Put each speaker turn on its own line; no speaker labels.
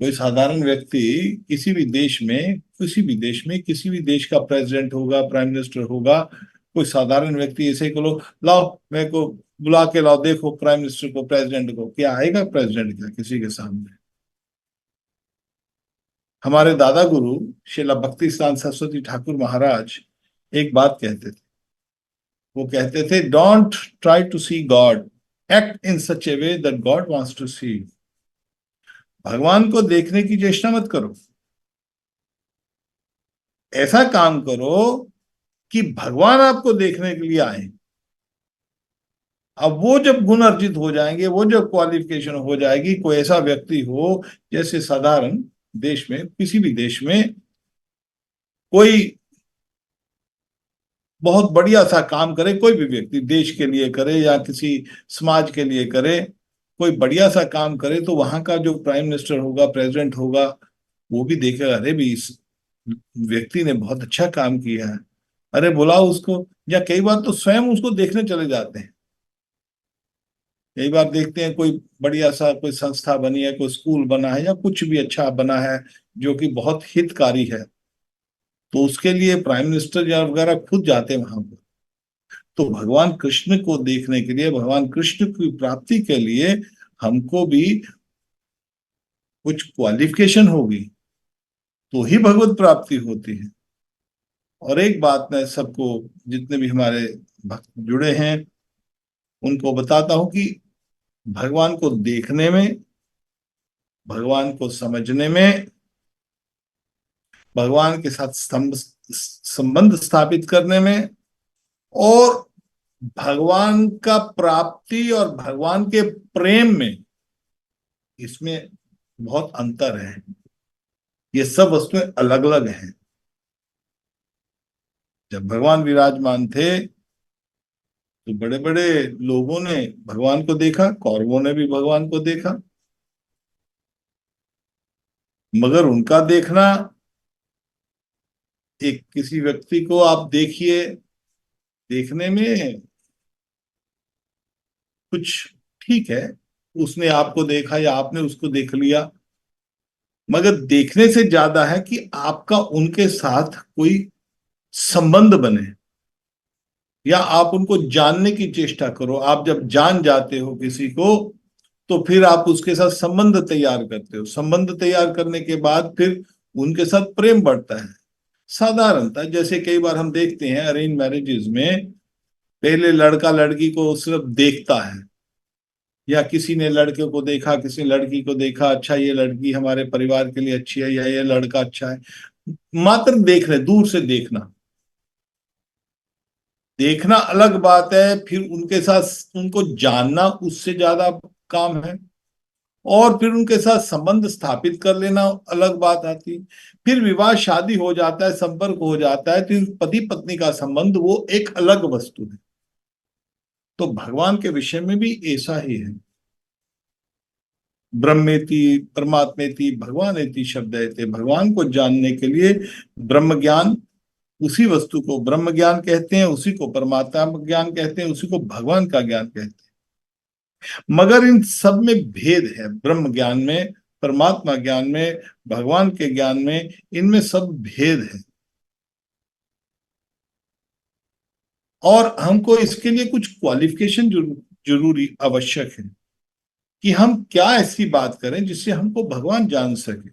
कोई साधारण व्यक्ति किसी भी देश में, किसी भी देश में, किसी भी देश का प्रेसिडेंट होगा, प्राइम मिनिस्टर होगा, कोई साधारण व्यक्ति ऐसे ही को लाओ मेरे को बुला के लाओ, देखो प्राइम मिनिस्टर को, प्रेसिडेंट को, क्या आएगा प्रेसिडेंट क्या किसी के सामने? हमारे दादा गुरु श्रीला भक्ति सिद्धांत सरस्वती ठाकुर महाराज एक बात कहते थे। वो कहते थे, don't try to see God, act in such a way that God wants to see. भगवान को देखने की चेष्टा मत करो, ऐसा काम करो कि भगवान आपको देखने के लिए आए। अब वो जब गुण अर्जित हो जाएंगे, वो जब क्वालिफिकेशन हो जाएगी, कोई ऐसा व्यक्ति हो जैसे साधारण देश में, किसी भी देश में कोई बहुत बढ़िया सा काम करे, कोई भी व्यक्ति देश के लिए करे या किसी समाज के लिए करे, कोई बढ़िया सा काम करे, तो वहां का जो प्राइम मिनिस्टर होगा, प्रेसिडेंट होगा, वो भी देखेगा, अरे भी इस व्यक्ति ने बहुत अच्छा काम किया है, अरे बुलाओ उसको। या कई बार तो स्वयं उसको देखने चले जाते हैं। कई बार देखते हैं कोई बढ़िया सा कोई संस्था बनी है, कोई स्कूल बना है या कुछ भी अच्छा बना है जो कि बहुत हितकारी है, तो उसके लिए प्राइम मिनिस्टर या वगैरह खुद जाते हैं वहां पर। तो भगवान कृष्ण को देखने के लिए, भगवान कृष्ण की प्राप्ति के लिए हमको भी कुछ क्वालिफिकेशन होगी, तो ही भगवत प्राप्ति होती है। और एक बात मैं सबको, जितने भी हमारे भक्त जुड़े हैं, उनको बताता हूं कि भगवान को देखने में, भगवान को समझने में, भगवान के साथ संबंध स्थापित करने में, और भगवान का प्राप्ति और भगवान के प्रेम में, इसमें बहुत अंतर है। ये सब वस्तुएं अलग अलग हैं। जब भगवान विराजमान थे तो बड़े बड़े लोगों ने भगवान को देखा, कौरवों ने भी भगवान को देखा, मगर उनका देखना, एक किसी व्यक्ति को आप देखिए, देखने में कुछ ठीक है, उसने आपको देखा या आपने उसको देख लिया, मगर देखने से ज्यादा है कि आपका उनके साथ कोई संबंध बने, या आप उनको जानने की चेष्टा करो। आप जब जान जाते हो किसी को, तो फिर आप उसके साथ संबंध तैयार करते हो, संबंध तैयार करने के बाद फिर उनके साथ प्रेम बढ़ता है। साधारणतः जैसे कई बार हम देखते हैं अरेंज मैरिजेस में, पहले लड़का लड़की को सिर्फ देखता है, या किसी ने लड़के को देखा, किसी ने लड़की को देखा, अच्छा ये लड़की हमारे परिवार के लिए अच्छी है या ये लड़का अच्छा है, मात्र देख रहे, दूर से देखना। देखना अलग बात है, फिर उनके साथ उनको जानना उससे ज्यादा काम है, और फिर उनके साथ संबंध स्थापित कर लेना अलग बात आती है। फिर विवाह शादी हो जाता है, संपर्क हो जाता है, फिर पति पत्नी का संबंध वो एक अलग वस्तु है। तो भगवान के विषय में भी ऐसा ही है। ब्रह्मेति परमात्मेति भगवानेति शब्देति, भगवान को जानने के लिए ब्रह्म ज्ञान, उसी वस्तु को ब्रह्म ज्ञान कहते हैं, उसी को परमात्मा ज्ञान कहते हैं, उसी को भगवान का ज्ञान कहते हैं। मगर इन सब में भेद है, ब्रह्म ज्ञान में, परमात्मा ज्ञान में, भगवान के ज्ञान में, इनमें सब भेद है। और हमको इसके लिए कुछ क्वालिफिकेशन जरूरी आवश्यक है कि हम क्या ऐसी बात करें जिससे हमको भगवान जान सके।